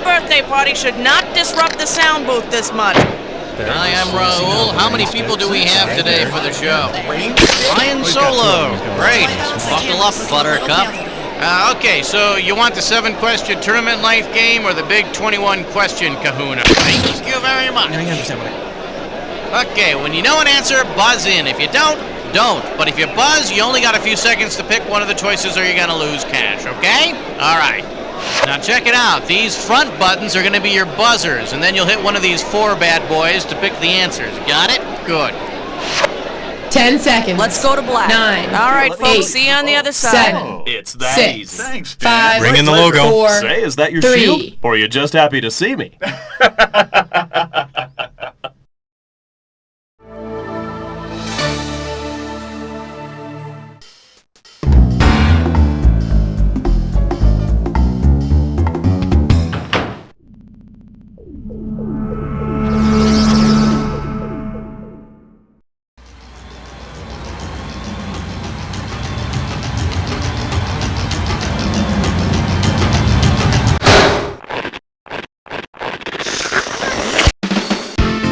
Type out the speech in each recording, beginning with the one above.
birthday party should not disrupt the sound booth this much. I am Raul. How many people do we have today for the show? Ryan Solo. Great. Buckle up, Buttercup. Okay, so you want the 7-question tournament length game or the big 21-question kahuna? Thank you very much. Okay, when you know an answer, buzz in. If you don't, don't. But if you buzz, you only got a few seconds to pick one of the choices or you're going to lose cash, okay? All right. Now check it out. These front buttons are going to be your buzzers, and then you'll hit one of these 4 bad boys to pick the answers. Got it? Good. 10 seconds. Let's go to black. 9. All right, folks. 8, See you on the other side. 7. It's that 6. easy. Thanks, 5. Bring in the logo. 4. Say, is that your 3. shield? Or are you just happy to see me?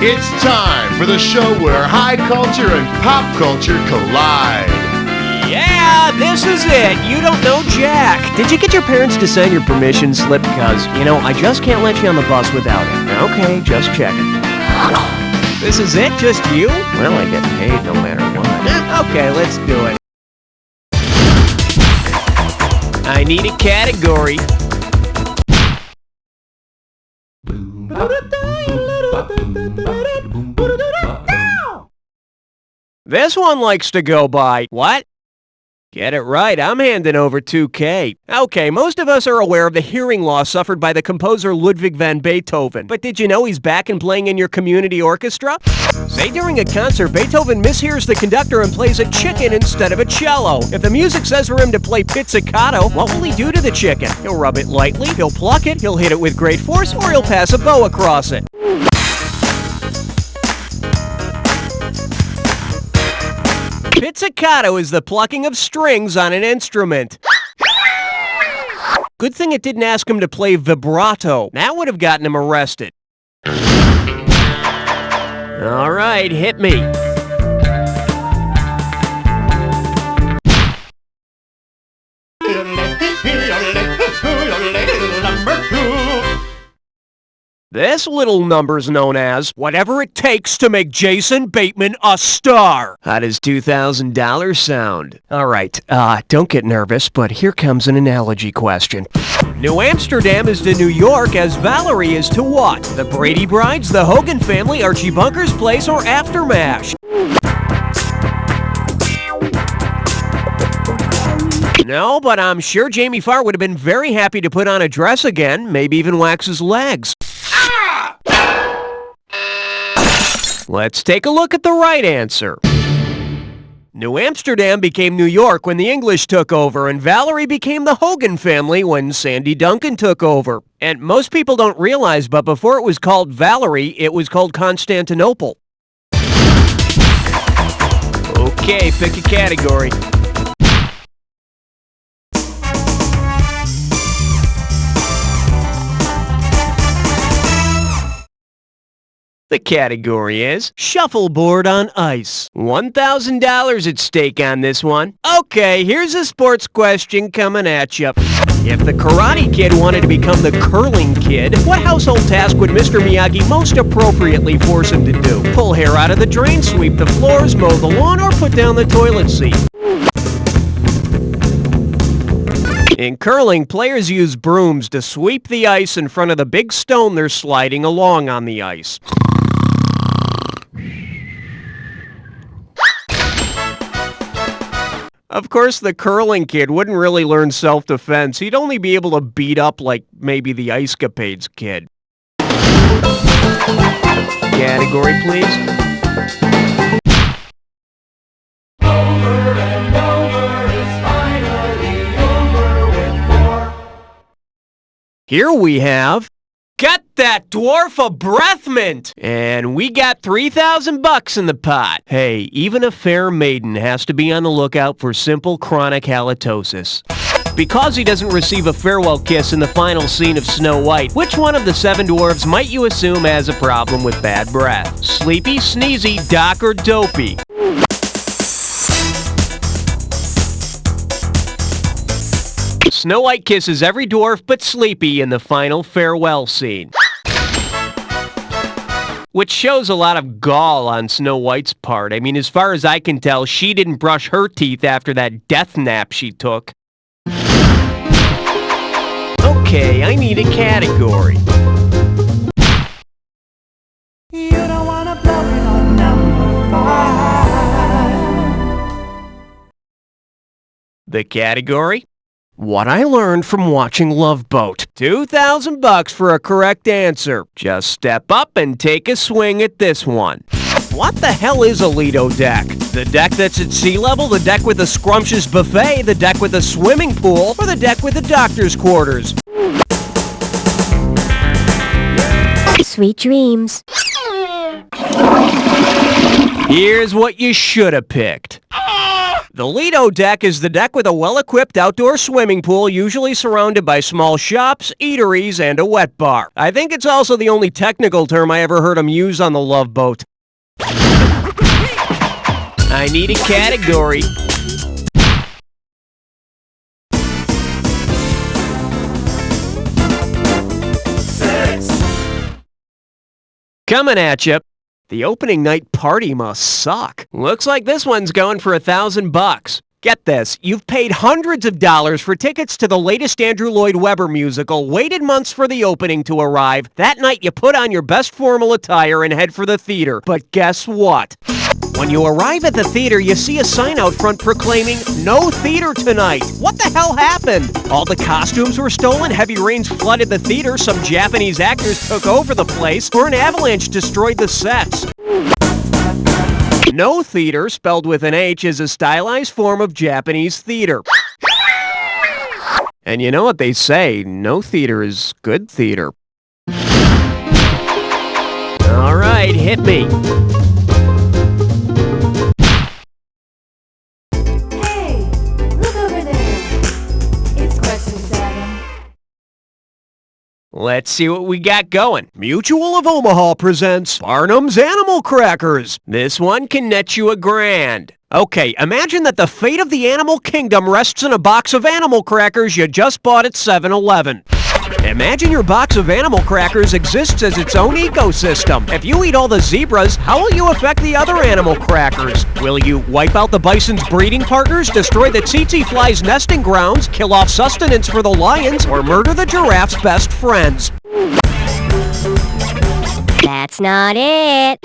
It's time for the show where high culture and pop culture collide. Yeah, this is it. You don't know Jack. Did you get your parents to sign your permission slip? Because, I just can't let you on the bus without it. Okay, just checking. This is it? Just you? Well, I get paid no matter what. Okay, let's do it. I need a category. This one likes to go by, what? Get it right, I'm handing over 2K. Okay, most of us are aware of the hearing loss suffered by the composer Ludwig van Beethoven. But did you know he's back and playing in your community orchestra? Say during a concert, Beethoven mishears the conductor and plays a chicken instead of a cello. If the music says for him to play pizzicato, what will he do to the chicken? He'll rub it lightly, he'll pluck it, he'll hit it with great force, or he'll pass a bow across it. Pizzicato is the plucking of strings on an instrument. Good thing it didn't ask him to play vibrato. That would have gotten him arrested. All right, hit me. This little number's known as whatever it takes to make Jason Bateman a star. How does $2,000 sound? All right, don't get nervous, but here comes an analogy question. New Amsterdam is to New York as Valerie is to what? The Brady Brides, the Hogan family, Archie Bunker's place, or Aftermash? No, but I'm sure Jamie Farr would have been very happy to put on a dress again, maybe even wax his legs. Let's take a look at the right answer. New Amsterdam became New York when the English took over, and Valerie became the Hogan family when Sandy Duncan took over. And most people don't realize, but before it was called Valerie, it was called Constantinople. Okay, pick a category. The category is Shuffleboard on Ice. $1,000 at stake on this one. Okay, here's a sports question coming at you. If the Karate Kid wanted to become the Curling Kid, what household task would Mr. Miyagi most appropriately force him to do? Pull hair out of the drain, sweep the floors, mow the lawn, or put down the toilet seat? In curling, players use brooms to sweep the ice in front of the big stone they're sliding along on the ice. Of course, the Curling Kid wouldn't really learn self-defense. He'd only be able to beat up, like, maybe the Ice Capades kid. Category, please. Over and over, it's finally over with more. Here we have... Get that dwarf a breath mint! And we got $3,000 in the pot. Hey, even a fair maiden has to be on the lookout for simple chronic halitosis. Because he doesn't receive a farewell kiss in the final scene of Snow White, which one of the 7 dwarves might you assume has a problem with bad breath? Sleepy, Sneezy, Doc, or Dopey? Snow White kisses every dwarf but Sleepy in the final farewell scene. Which shows a lot of gall on Snow White's part. I mean, as far as I can tell, she didn't brush her teeth after that death nap she took. Okay, I need a category. You don't wanna blow it on number 5. The category? What I learned from watching Love Boat. $2,000 for a correct answer. Just step up and take a swing at this one. What the hell is a Lido deck? The deck that's at sea level, the deck with a scrumptious buffet, the deck with a swimming pool, or the deck with the doctor's quarters? Sweet dreams. Here's what you should have picked. The Lido deck is the deck with a well-equipped outdoor swimming pool, usually surrounded by small shops, eateries, and a wet bar. I think it's also the only technical term I ever heard him use on the Love Boat. I need a category. Coming at you. The opening night party must suck. Looks like this one's going for $1,000. Get this, you've paid hundreds of dollars for tickets to the latest Andrew Lloyd Webber musical, waited months for the opening to arrive. That night you put on your best formal attire and head for the theater. But guess what? When you arrive at the theater, you see a sign out front proclaiming, "No theater tonight." What the hell happened? All the costumes were stolen, heavy rains flooded the theater, some Japanese actors took over the place, or an avalanche destroyed the sets. No theater, spelled with an H, is a stylized form of Japanese theater. And you know what they say, no theater is good theater. All right, hit me. Hey, look over there. It's question 7. Let's see what we got going. Mutual of Omaha presents Barnum's Animal Crackers. This one can net you $1,000. Okay, imagine that the fate of the animal kingdom rests in a box of animal crackers you just bought at 7-Eleven. Imagine your box of animal crackers exists as its own ecosystem. If you eat all the zebras, how will you affect the other animal crackers? Will you wipe out the bison's breeding partners, destroy the tsetse fly's nesting grounds, kill off sustenance for the lions, or murder the giraffe's best friends? That's not it.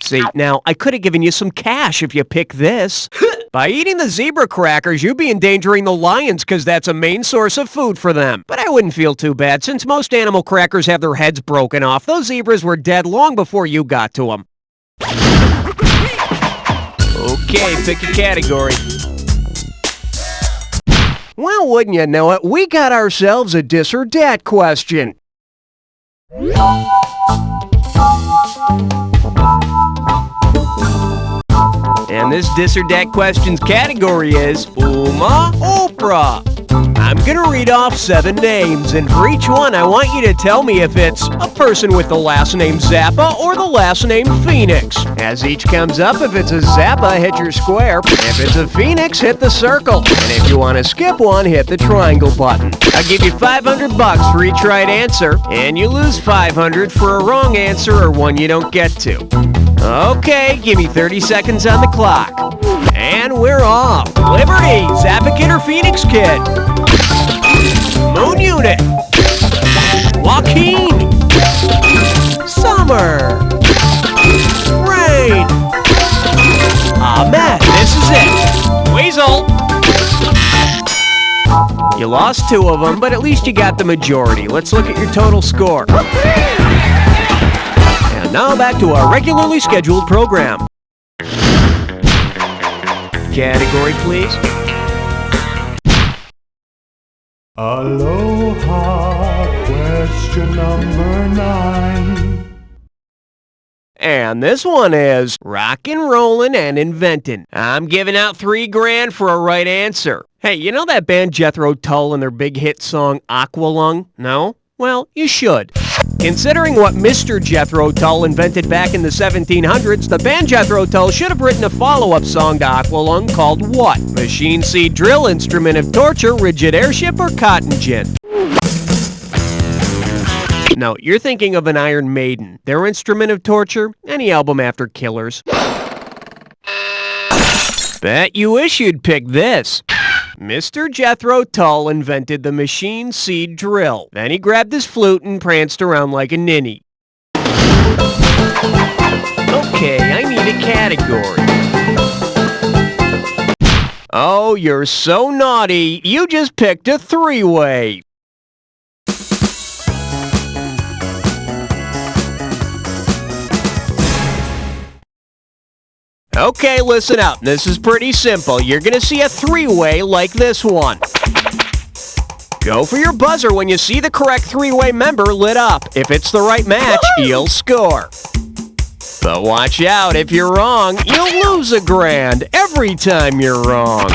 See, now, I could have given you some cash if you pick this. By eating the zebra crackers, you'd be endangering the lions because that's a main source of food for them. But I wouldn't feel too bad since most animal crackers have their heads broken off. Those zebras were dead long before you got to them. Okay, pick a category. Well, wouldn't you know it, we got ourselves a dis or dat question. And this dis or dat questions category is Uma Oprah. I'm gonna read off 7 names, and for each one I want you to tell me if it's a person with the last name Zappa or the last name Phoenix. As each comes up, if it's a Zappa, hit your square. If it's a Phoenix, hit the circle. And if you want to skip one, hit the triangle button. I'll give you $500 for each right answer, and you lose $500 for a wrong answer or one you don't get to. Okay, give me 30 seconds on the clock. And we're off. Liberty, Zappa Kid or Phoenix Kid? Moon Unit. Joaquin. Summer. Rain. Ahmed, this is it. Weasel. You lost 2 of them, but at least you got the majority. Let's look at your total score. And now back to our regularly scheduled program. Category, please. Aloha, question number 9. And this one is rockin', rollin', and inventin'. I'm giving out $3,000 for a right answer. Hey, you know that band Jethro Tull and their big hit song Aqualung? No? Well, you should. Considering what Mr. Jethro Tull invented back in the 1700s, the band Jethro Tull should have written a follow-up song to Aqualung called what? Machine Seed Drill, Instrument of Torture, Rigid Airship, or Cotton Gin? No, you're thinking of an Iron Maiden. Their Instrument of Torture? Any album after Killers. Bet you wish you'd pick this. Mr. Jethro Tull invented the machine seed drill. Then he grabbed his flute and pranced around like a ninny. Okay, I need a category. Oh, you're so naughty. You just picked a three-way. Okay, listen up. This is pretty simple. You're gonna see a three-way like this one. Go for your buzzer when you see the correct three-way member lit up. If it's the right match, you'll score. But watch out, if you're wrong, you'll lose $1,000 every time you're wrong.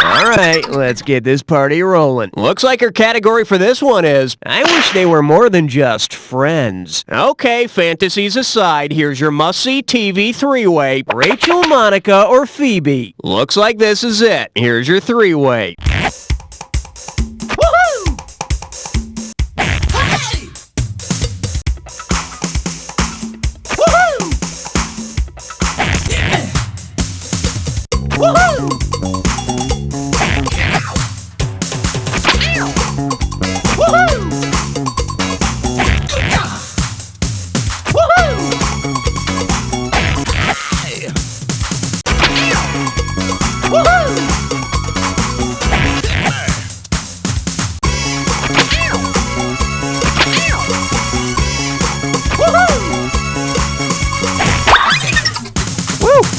Alright, let's get this party rolling. Looks like our category for this one is, I wish they were more than just friends. Okay, fantasies aside, here's your must-see TV three-way. Rachel, Monica, or Phoebe. Looks like this is it. Here's your three-way. Woohoo! Hey! Woohoo! Yeah! Woohoo!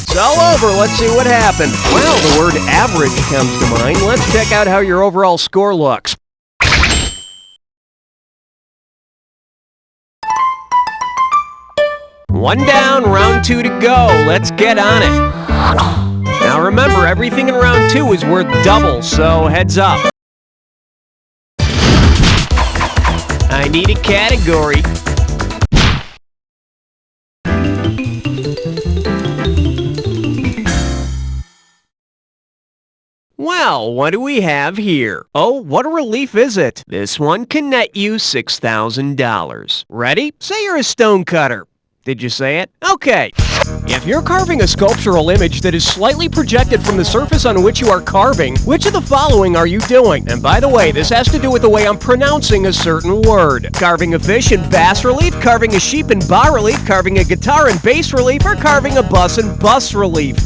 It's all over. Let's see what happened. Well, the word average comes to mind. Let's check out how your overall score looks. One down, round 2 to go. Let's get on it. Now remember, everything in round 2 is worth double, so heads up. I need a category. Well, what do we have here? Oh, what a relief is it? This one can net you $6,000. Ready? Say you're a stonecutter. Did you say it? Okay. If you're carving a sculptural image that is slightly projected from the surface on which you are carving, which of the following are you doing? And by the way, this has to do with the way I'm pronouncing a certain word. Carving a fish in bas relief, carving a sheep in bas relief, carving a guitar in bass relief, or carving a bus in bus relief.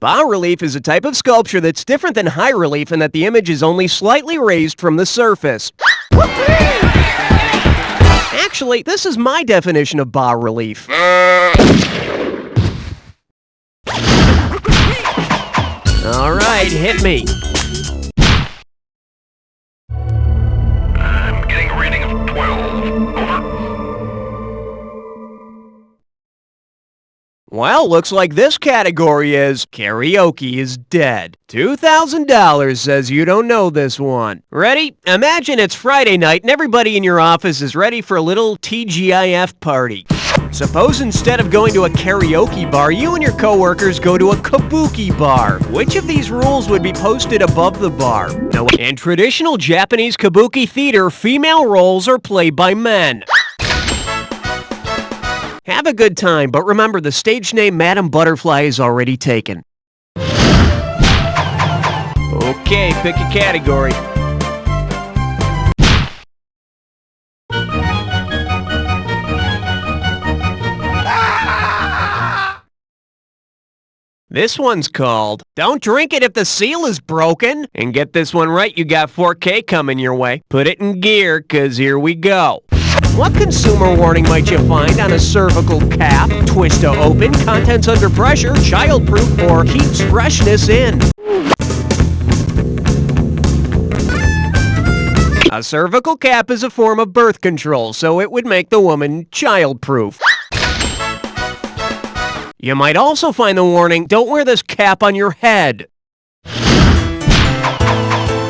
Bas relief is a type of sculpture that's different than high relief in that the image is only slightly raised from the surface. Actually, this is my definition of bas relief. All right, hit me. I'm getting a reading of 12. Over. Well, looks like this category is karaoke is dead. $2,000 says you don't know this one. Ready? Imagine it's Friday night and everybody in your office is ready for a little TGIF party. Suppose instead of going to a karaoke bar, you and your coworkers go to a kabuki bar. Which of these rules would be posted above the bar? Now, in traditional Japanese kabuki theater, female roles are played by men. Have a good time, but remember the stage name Madam Butterfly is already taken. Okay, pick a category. This one's called Don't Drink It If the Seal is Broken. And get this one right, you got 4K coming your way. Put it in gear, 'cause here we go. What consumer warning might you find on a cervical cap? Twist to open, contents under pressure, childproof, or keeps freshness in? A cervical cap is a form of birth control, so it would make the woman childproof. You might also find the warning, don't wear this cap on your head.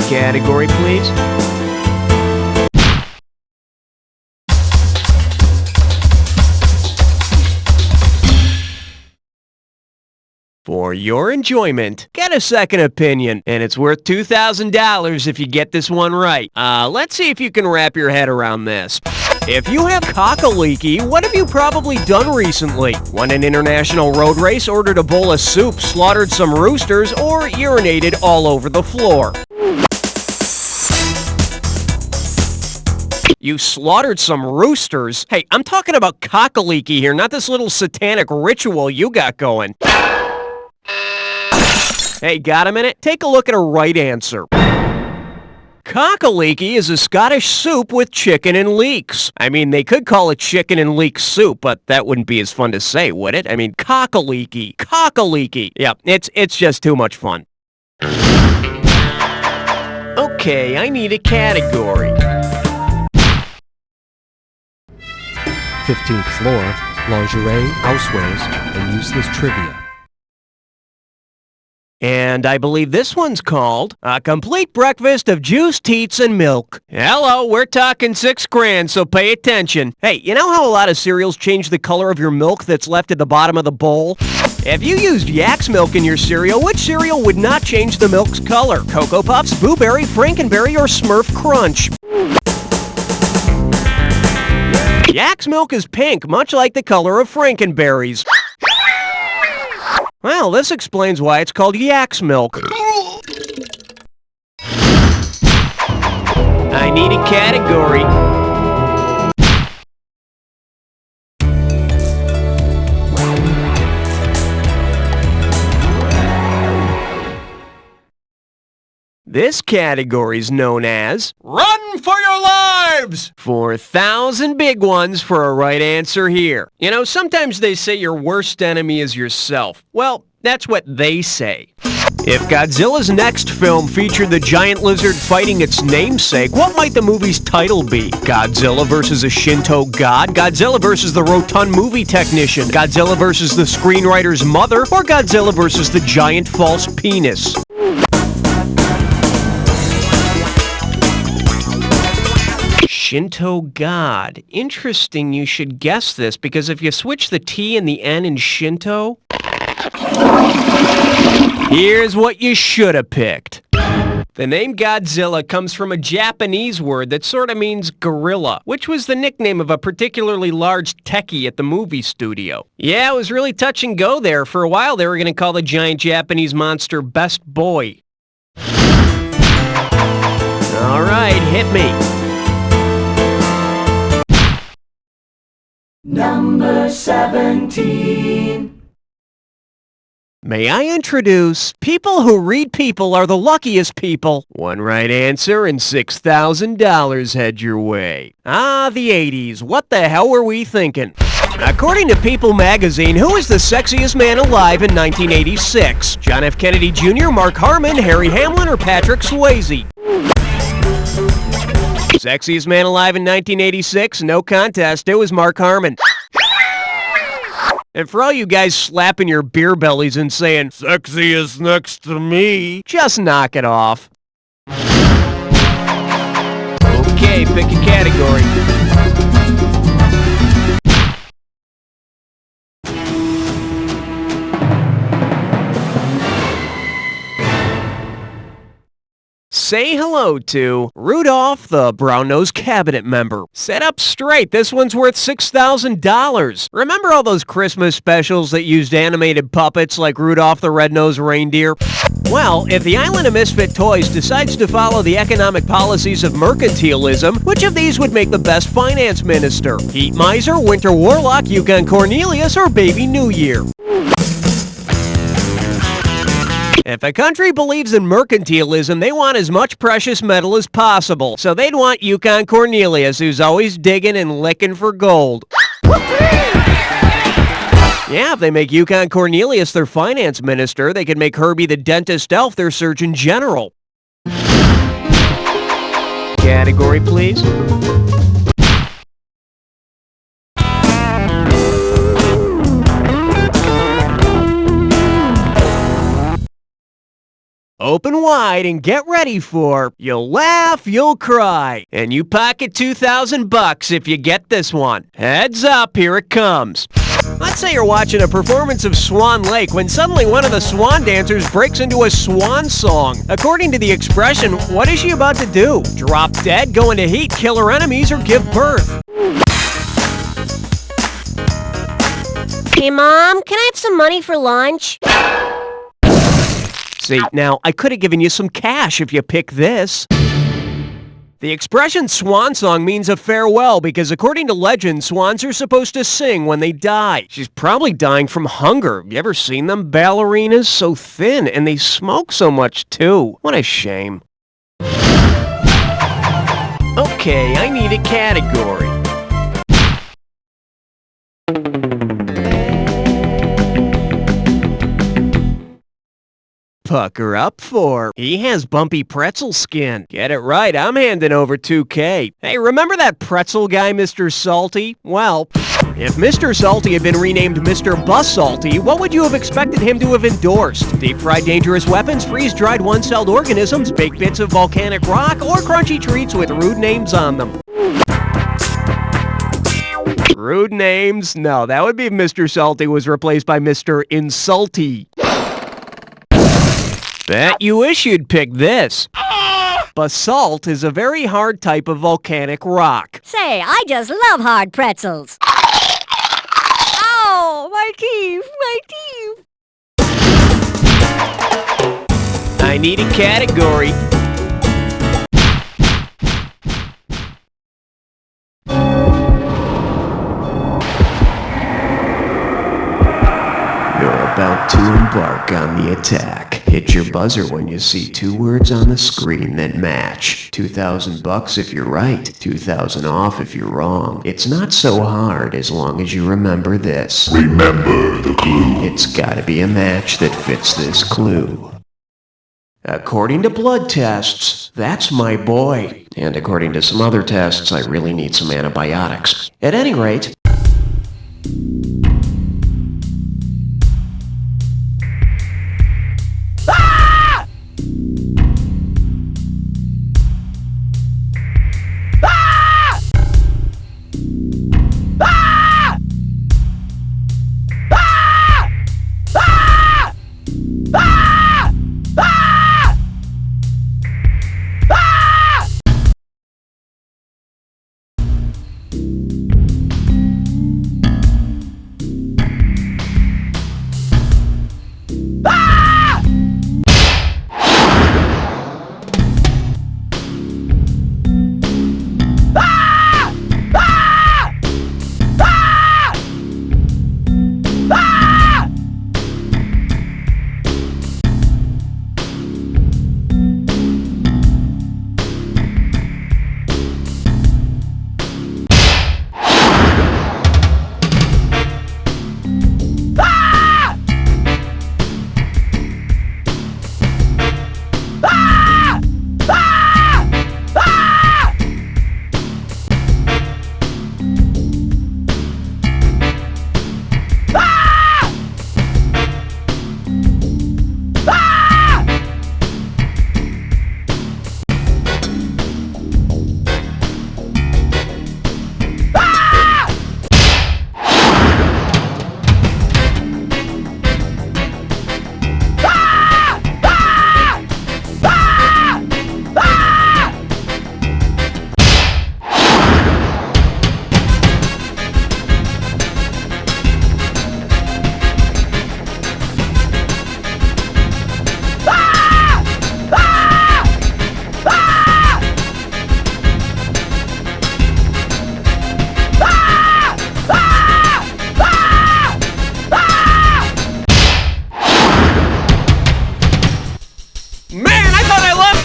Category, please. For your enjoyment, get a second opinion, and it's worth $2,000 if you get this one right. Let's see if you can wrap your head around this. If you have cock-a-leaky, what have you probably done recently? Won an international road race, ordered a bowl of soup, slaughtered some roosters, or urinated all over the floor? You slaughtered some roosters? Hey, I'm talking about cock-a-leaky here, not this little satanic ritual you got going. Hey, got a minute? Take a look at a right answer. Cock-a-leaky is a Scottish soup with chicken and leeks. I mean, they could call it chicken and leek soup, but that wouldn't be as fun to say, would it? I mean, cock-a-leaky. Cock-a-leaky. Yeah, it's just too much fun. Okay, I need a category. 15th floor, lingerie, housewares, and useless trivia. And I believe this one's called A Complete Breakfast of Juice, Teats, and Milk. Hello, we're talking $6,000, so pay attention. Hey, you know how a lot of cereals change the color of your milk that's left at the bottom of the bowl? If you used Yak's milk in your cereal, which cereal would not change the milk's color? Cocoa Puffs, Boo Berry, Frankenberry, or Smurf Crunch? Yak's milk is pink, much like the color of Frankenberries. Well, this explains why it's called Yak's milk. I need a category. This category is known as Run for Your Lives! 4,000 big ones for a right answer here. You know, sometimes they say your worst enemy is yourself. Well, that's what they say. If Godzilla's next film featured the giant lizard fighting its namesake, what might the movie's title be? Godzilla versus a Shinto god? Godzilla versus the rotund movie technician? Godzilla versus the screenwriter's mother? Or Godzilla versus the giant false penis? Shinto god. Interesting you should guess this, because if you switch the T and the N in Shinto, here's what you should have picked. The name Godzilla comes from a Japanese word that sort of means gorilla, which was the nickname of a particularly large techie at the movie studio. Yeah, it was really touch and go there. For a while they were going to call the giant Japanese monster Best Boy. Alright, hit me. Number 17. May I introduce people who read people are the luckiest people. One right answer and $6,000 head your way. Ah, the 80s. What the hell were we thinking? According to People magazine, who is the sexiest man alive in 1986? John F. Kennedy Jr., Mark Harmon, Harry Hamlin, or Patrick Swayze? Sexiest man alive in 1986? No contest. It was Mark Harmon. And for all you guys slapping your beer bellies and saying, sexiest next to me, just knock it off. Okay, pick a category. Say hello to Rudolph, the brown-nosed cabinet member. Sit up straight. This one's worth $6,000. Remember all those Christmas specials that used animated puppets like Rudolph the Red-Nosed Reindeer? Well, if the Island of Misfit Toys decides to follow the economic policies of mercantilism, which of these would make the best finance minister? Heat Miser, Winter Warlock, Yukon Cornelius, or Baby New Year? If a country believes in mercantilism, they want as much precious metal as possible. So they'd want Yukon Cornelius, who's always digging and licking for gold. Yeah, if they make Yukon Cornelius their finance minister, they could make Herbie the dentist elf their surgeon general. Category, please. open wide and get ready for you'll laugh, you'll cry, and you pocket $2,000 if you get this one. Heads up, here it comes. Let's say you're watching a performance of Swan Lake when suddenly one of the swan dancers breaks into a swan song. According to the expression, what is she about to do? Drop dead, go into heat, kill her enemies, or give birth? Hey, Mom, can I have some money for lunch? See, now, I could have given you some cash if you pick this. The expression swan song means a farewell because according to legend, swans are supposed to sing when they die. She's probably dying from hunger. You ever seen them? Ballerinas? So thin, and they smoke so much too. What a shame. Okay, I need a category. Pucker up for. He has bumpy pretzel skin. Get it right, I'm handing over 2K. Hey, remember that pretzel guy, Mr. Salty? Well, if Mr. Salty had been renamed Mr. Bus Salty, what would you have expected him to have endorsed? Deep-fried dangerous weapons, freeze-dried one-celled organisms, baked bits of volcanic rock, or crunchy treats with rude names on them? Rude names? No, that would be if Mr. Salty was replaced by Mr. Insulty. Bet you wish you'd pick this. Basalt is a very hard type of volcanic rock. Say, I just love hard pretzels. Ow! My teeth! My teeth! I need a category. You're about to embark on the attack. Hit your buzzer when you see 2 words on the screen that match. $2,000 if you're right, 2,000 off if you're wrong. It's not so hard as long as you remember this. Remember the clue. It's gotta be a match that fits this clue. According to blood tests, that's my boy. And according to some other tests, I really need some antibiotics. At any rate...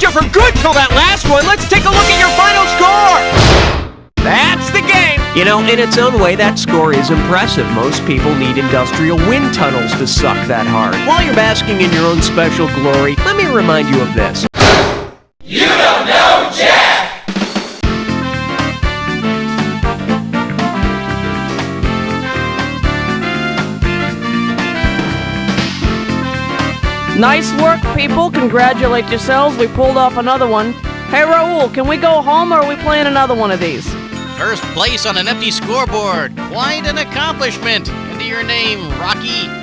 For good till that last one. Let's take a look at your final score. That's the game. You know, in its own way, that score is impressive. Most people need industrial wind tunnels to suck that hard. While you're basking in your own special glory, let me remind you of this. You don't know Jack! Nice work, people. Congratulate yourselves. We pulled off another one. Hey, Raul, can we go home or are we playing another one of these? First place on an empty scoreboard. Quite an accomplishment. Into your name, Rocky.